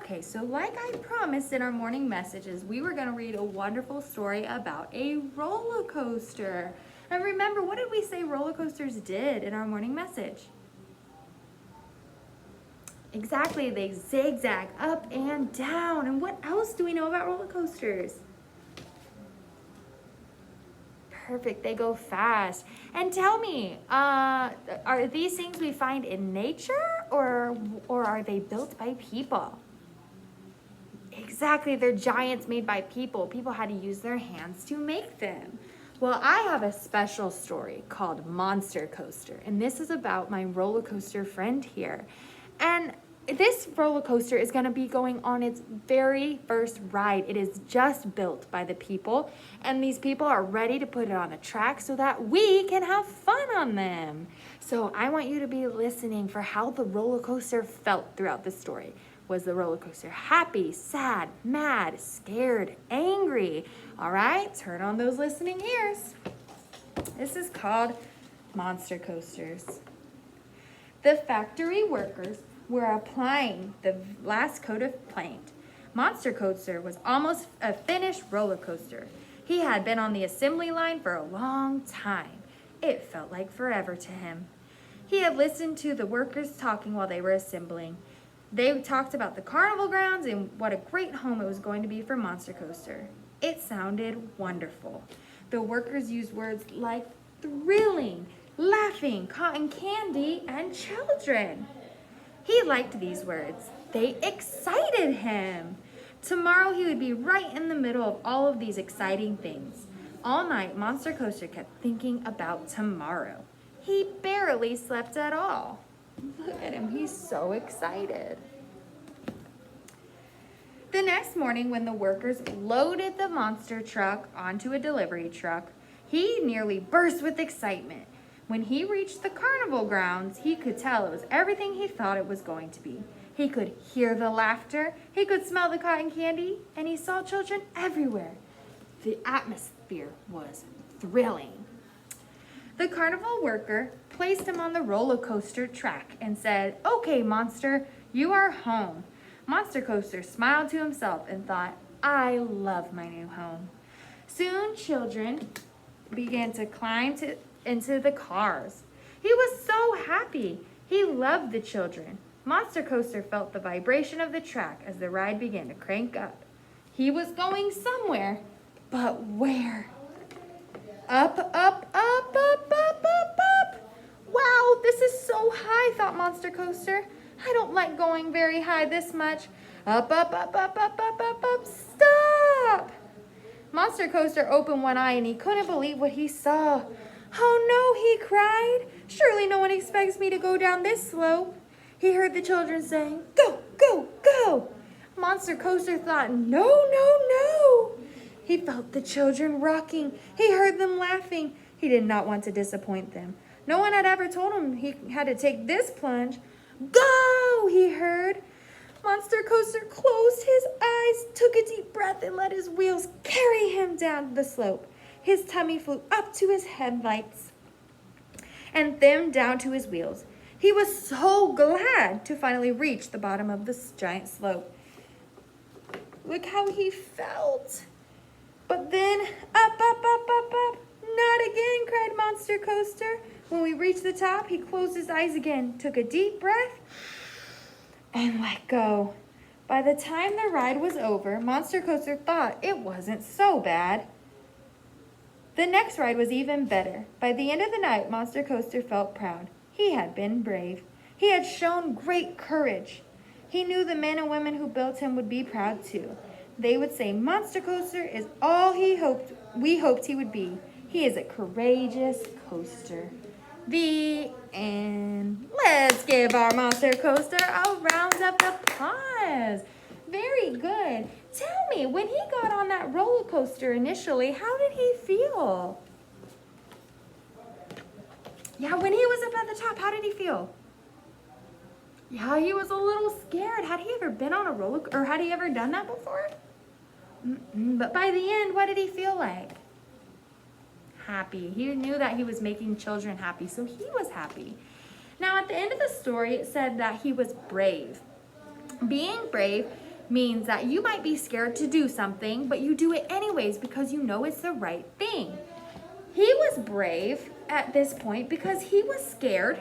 Okay, so like I promised in our morning messages, we were going to read a wonderful story about a roller coaster. And remember, what did we say roller coasters did in our morning message? Exactly, they zigzag up and down. And what else do we know about roller coasters? Perfect, they go fast. And tell me, are these things we find in nature or are they built by people? Exactly, they're giants made by people. People had to use their hands to make them. Well, I have a special story called Monster Coaster, and this is about my roller coaster friend here. And this roller coaster is going to be going on its very first ride. It is just built by the people, and these people are ready to put it on the track so that we can have fun on them. So I want you to be listening for how the roller coaster felt throughout the story. Was the roller coaster happy, sad, mad, scared, angry? All right, turn on those listening ears. This is called Monster Coasters. The factory workers were applying the last coat of paint. Monster Coaster was almost a finished roller coaster. He had been on the assembly line for a long time. It felt like forever to him. He had listened to the workers talking while they were assembling. They talked about the carnival grounds and what a great home it was going to be for Monster Coaster. It sounded wonderful. The workers used words like thrilling, laughing, cotton candy, and children. He liked these words. They excited him. Tomorrow he would be right in the middle of all of these exciting things. All night, Monster Coaster kept thinking about tomorrow. He barely slept at all. Look at him, he's so excited. The next morning, when the workers loaded the monster truck onto a delivery truck, he nearly burst with excitement. When he reached the carnival grounds, he could tell it was everything he thought it was going to be. He could hear the laughter, he could smell the cotton candy, and he saw children everywhere. The atmosphere was thrilling. The carnival worker placed him on the roller coaster track and said, "Okay, Monster, you are home." Monster Coaster smiled to himself and thought, "I love my new home." Soon, children began to climb into the cars. He was so happy. He loved the children. Monster Coaster felt the vibration of the track as the ride began to crank up. He was going somewhere, but where? Up, up, up, up, up, up, up. Wow, this is so high, thought Monster Coaster. I don't like going very high this much. Up, up, up, up, up, up, up, up. Stop! Monster Coaster opened one eye and he couldn't believe what he saw. "Oh no," he cried. "Surely no one expects me to go down this slope." He heard the children saying, "Go, go, go." Monster Coaster thought, "No, no, no." He felt the children rocking. He heard them laughing. He did not want to disappoint them. No one had ever told him he had to take this plunge. "Go," he heard. Monster Coaster closed his eyes, took a deep breath, and let his wheels carry him down the slope. His tummy flew up to his headlights and then down to his wheels. He was so glad to finally reach the bottom of this giant slope. Look how he felt. But then, up, up, up, up, up. "Not again," cried Monster Coaster. When we reached the top, he closed his eyes again, took a deep breath, and let go. By the time the ride was over, Monster Coaster thought it wasn't so bad. The next ride was even better. By the end of the night, Monster Coaster felt proud. He had been brave. He had shown great courage. He knew the men and women who built him would be proud too. They would say Monster Coaster is all we hoped he would be. He is a courageous coaster. The end. Let's give our Monster Coaster a round of applause. Very good. Tell me, when he got on that roller coaster initially, how did he feel? Yeah, when he was up at the top, how did he feel? Yeah, he was a little scared. Had he ever been on a roller coaster, or had he ever done that before? But by the end, what did he feel like? Happy. He knew that he was making children happy, so he was happy. Now, at the end of the story, it said that he was brave. Being brave means that you might be scared to do something, but you do it anyways because you know it's the right thing. He was brave at this point because he was scared.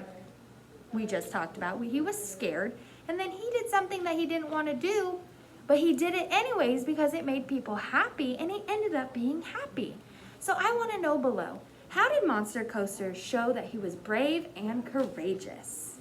We just talked about he was scared, and then he did something that he didn't want to do, but he did it anyways because it made people happy, and he ended up being happy. So I want to know below, how did Monster Coaster show that he was brave and courageous?